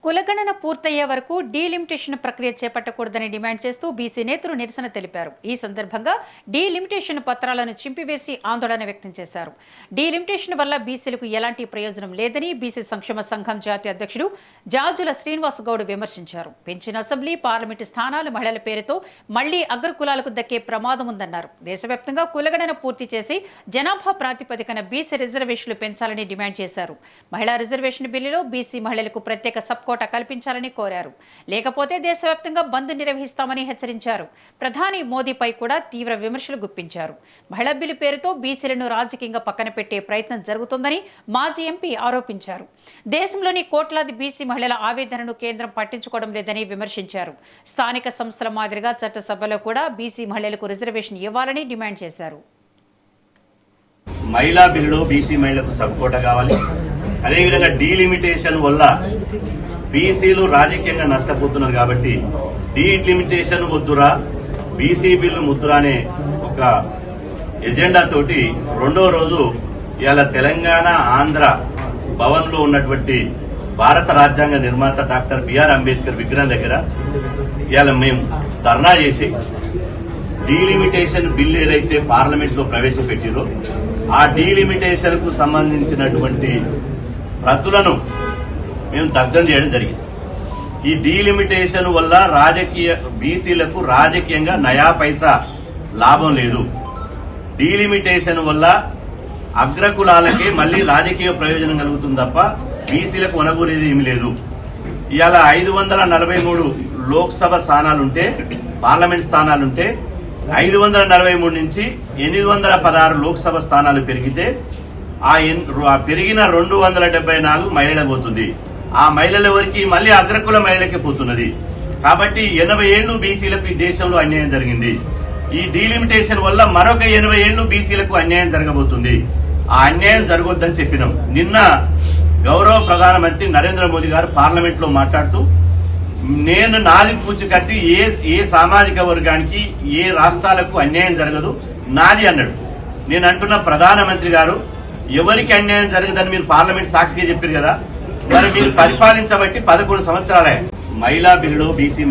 కులగణన పూర్తయ్యే వరకు డీలిమిటేషన్ ప్రక్రియ చేపట్టకూడదని డిమాండ్ చేస్తూ బీసీ నేతలు నిరసన తెలిపారు. ఈ సందర్భంగా డీలిమిటేషన్ పత్రాలను చింపివేసి ఆందోళన వ్యక్తం చేశారు. డీలిమిటేషన్ వల్ల బీసీలకు ఎలాంటి ప్రయోజనం లేదని బీసీ సంక్షేమ సంఘం జాతీయ అధ్యక్షుడు జాజుల శ్రీనివాస్ గౌడ్ విమర్శించారు. పెంచిన అసెంబ్లీ, పార్లమెంటు స్థానాలు మహిళల పేరుతో మళ్లీ అగ్రకులాలకు దక్కే ప్రమాదం ఉందన్నారు. దేశవ్యాప్తంగా కులగణన పూర్తి చేసి జనాభా ప్రాతిపదికన బీసీ రిజర్వేషన్లు పెంచాలని డిమాండ్ చేశారు. మహిళా రిజర్వేషన్ బిల్లులో బీసీ మహిళలకు ప్రత్యేక సబ్కోటా కల్పించాలని కోరారు. లేకపోతే దేశవ్యాప్తంగా బంద్ నిర్వహిస్తామని హెచ్చరించారు. ప్రధాని మోదీపై కూడా తీవ్ర విమర్శలు గుప్పించారు. మహిళా బిల్లు పేరుతో బీసీలను రాజకీయంగా పక్కన పెట్టే ప్రయత్నం జరుగుతుందని మాజీ ఎంపీ ఆరోపించారు. దేశంలోని కోట్లాది బీసీ మహిళల ఆవేదనను కేంద్రం పట్టించుకోవడం లేదని విమర్శించారు. స్థానిక సంస్థల మాదిరిగా చట్టసభలో కూడా బీసీ మహిళలకు రిజర్వేషన్ ఇవ్వాలని డిమాండ్ చేశారు. మహిళా బిల్లులో బీసీ మహిళలకు సబ్కోటా కావాలి. అదేవిధంగా డీలిమిటేషన్ వల్ల బీసీలు రాజకీయంగా నష్టపోతున్నారు కాబట్టి డీలిమిటేషన్ వద్దురా, బీసీ బిల్లు ముద్దురా అనే ఒక ఎజెండా తోటి రెండో రోజు ఇవాళ తెలంగాణ ఆంధ్ర భవన్ లో ఉన్నటువంటి భారత రాజ్యాంగ నిర్మాత డాక్టర్ బిఆర్ అంబేద్కర్ విగ్రహం దగ్గర ఇవాళ మేము ధర్నా చేసి డీలిమిటేషన్ బిల్ ఏదైతే పార్లమెంట్ లో ప్రవేశపెట్టిరో ఆ డీలిమిటేషన్ కు సంబంధించినటువంటి ప్రతులను మేము దగ్ధం చేయడం జరిగింది. ఈ డీలిమిటేషన్ వల్ల బీసీలకు రాజకీయంగా నయా పైసా లాభం లేదు. డీలిమిటేషన్ వల్ల అగ్రకులాలకే మళ్లీ రాజకీయ ప్రయోజనం కలుగుతుంది తప్ప బీసీలకు ఒనగూరేది ఏమి లేదు. ఇవాళ 543 లోక్సభ స్థానాలుంటే, పార్లమెంట్ స్థానాలుంటే 543 నుంచి 816 లోక్సభ స్థానాలు పెరిగితే ఆ పెరిగిన 274 మహిళలకు పోతుంది. ఆ మహిళల వరకు మళ్లీ అగ్రకుల మహిళలకే పోతున్నది. కాబట్టి 80 ఏళ్లు బీసీలకు ఈ దేశంలో అన్యాయం జరిగింది. ఈ డీలిమిటేషన్ వల్ల మరొక 80 ఏళ్లు బీసీలకు అన్యాయం జరగబోతుంది. ఆ అన్యాయం జరగొద్దని చెప్పినాం. నిన్న గౌరవ ప్రధానమంత్రి నరేంద్ర మోదీ గారు పార్లమెంట్ లో మాట్లాడుతూ నాది పూచికత్తి ఏ సామాజిక వర్గానికి ఏ రాష్ట్రాలకు అన్యాయం జరగదు నాది అన్నాడు. నేను అంటున్న ప్రధానమంత్రి గారు, ఎవరికి అన్యాయం జరగదని మీరు పార్లమెంట్ సాక్షిగా చెప్పారు కదా, మరి మీరు పరిపాలించబట్టి 11 సంవత్సరాలే. మహిళా బిల్లులో బీసీ